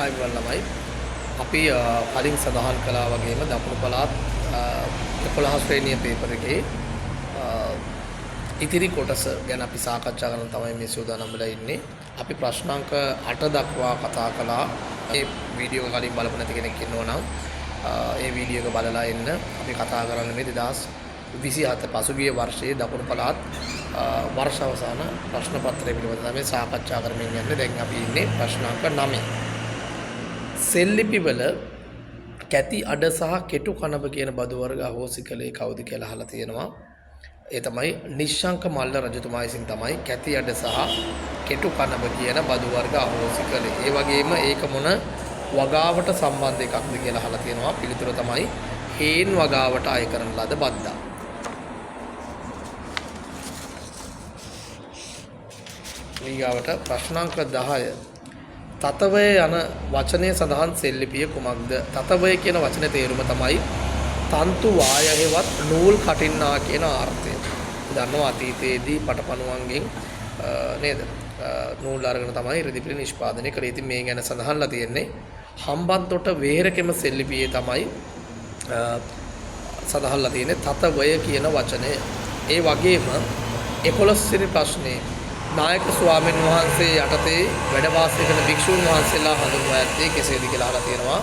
ආයුබෝවන් ළමයි. අපි කලින් සඳහන් කළා වගේම දකුණු පළාත් 11 ශ්‍රේණිය පේපර් එකේ ඉතිරි කොටස ගැන අපි සාකච්ඡා කරන තමයි මේ සූදානම් වෙලා ඉන්නේ. අපි ප්‍රශ්නාංක 8 දක්වා කතා කළා. මේ වීඩියෝ එක කලින් බලපු නැති කෙනෙක් ඉන්නවා නම් ඒ වීඩියෝ එක බලලා ඉන්න. අපි කතා කරන්නේ මේ 2027 පසුගිය වර්ෂයේ දකුණු පළාත් වර්ෂ අවසාන ප්‍රශ්න පත්‍රය පිළිබඳව තමයි සාකච්ඡා කරමින් යන්නේ. දැන් අපි ඉන්නේ ප්‍රශ්නාංක 9. සෙල්ලිපිවල කැති අඩ සහ කෙටු කනබ කියන බදු වර්ග අහෝසි කළේ කවුද කියලා අහලා තියෙනවා. ඒ තමයි නිශ්ශංක මල්ල රජතුමා විසින් තමයි කැති අඩ සහ කෙටු කනබ කියන බදු වර්ග අහෝසි කළේ. ඒ වගේම ඒක මොන වගාවට සම්බන්ධ එකක්ද කියලා අහලා තියෙනවා. පිළිතුර තමයි හේන් වගාවට අය කරන ලද බද්දා. ඊගාවට ප්‍රශ්නාංක 10. තතවය යන වචනය සඳහන් සෙල්ලිපිය කුමක්ද? තතවය කියන වචනේ තේරුම තමයි තන්තු වායහෙවත් නූල් කටින්නා කියන අර්ථය. දන්නවා අතීතයේදී පටපණුවන්ගෙන් නේද? නූල් අරගෙන තමයි රිදිපිලි නිෂ්පාදනය කරේ. ඉතින් මේ ගැන සඳහන්ලා තියෙන්නේ හම්බන්තොට වේරකෙම සෙල්ලිපියේ තමයි සඳහන්ලා තියෙන්නේ තතවය කියන වචනය. ඒ වගේම 11 වෙනි ප්‍රශ්නේ නායක ස්වාමීන් වහන්සේ යටතේ වැඩ වාසය කරන භික්ෂුන් වහන්සේලා හඳුන්වා ඇත්තේ කෙසේද කියලා අහලා තියෙනවා.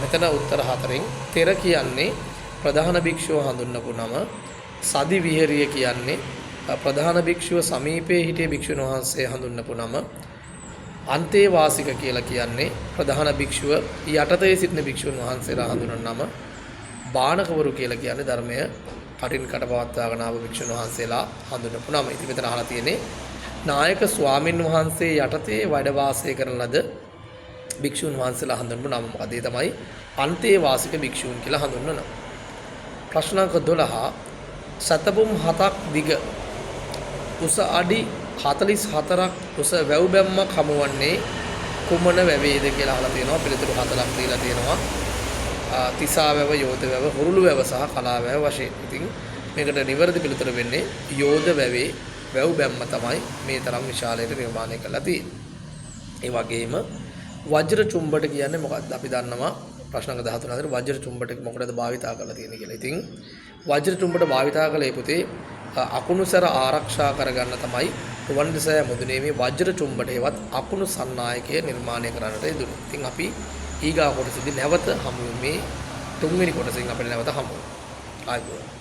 මෙතන උත්තර 4න් තෙර කියන්නේ ප්‍රධාන භික්ෂුව හඳුන්වපු නම, සදි විහෙරිය කියන්නේ ප්‍රධාන භික්ෂුව සමීපයේ හිටිය භික්ෂුන් වහන්සේ හඳුන්වපු නම, අන්තේවාසික කියලා කියන්නේ ප්‍රධාන භික්ෂුව යටතේ සිටින භික්ෂුන් වහන්සේලා හඳුන්වන නම, බාණකවරු කියලා කියන්නේ ධර්මය කටින් කට පවත්වාගෙන ආව භික්ෂුන් වහන්සේලා හඳුන්වපු නම. ඉතින් මෙතන අහලා තියෙන්නේ නායක ස්වාමින් වහන්සේ යටතේ වැඩ වාසය කරන ලද භික්ෂුන් වහන්සේලා හඳුන්වපු නම මොකද? ඒ තමයි අන්තේවාසික භික්ෂුන් කියලා හඳුන්වන. ප්‍රශ්නාංක 12. සතපුම් 7ක් දිග උස අඩි 44ක් උස වැව් බැම්මක් හමුවන්නේ කුමන වැවේද කියලා අහලා තියෙනවා. පිළිතුරු 4ක් දීලා තියෙනවා. තිසා වැව, යෝධ වැව, හුරුළු වැව සහ කලා වැව වශයෙන්. ඉතින් මේකට නිවැරදි පිළිතුර වෙන්නේ යෝධ වැවේ වැව් බැම්ම තමයි මේ තරම් විශාලයට නිර්මාණය කරලා තියෙන්නේ. ඒ වගේම වජ්‍ර චුම්බට කියන්නේ මොකක්ද? අපි දන්නවා ප්‍රශ්නාංක 13 අතර වජ්‍ර චුම්බට මොකටද භාවිතා කරලා තියෙන්නේ කියලා. ඉතින් වජ්‍ර චුම්බට භාවිතා කළේ පුතේ අකුණුසර ආරක්ෂා කරගන්න තමයි රුවන්වැලිසෑය මුදුනේ මේ වජ්‍ර චුම්බට හේවත් අකුණු සන්නායකය නිර්මාණය කරන්නට යෙදුණා. ඉතින් අපි ඊගා කොටසදී නැවත හමු මේ 3 වෙනි කොටසෙන් අපිට නැවත හමු. ආයිබෝවන්.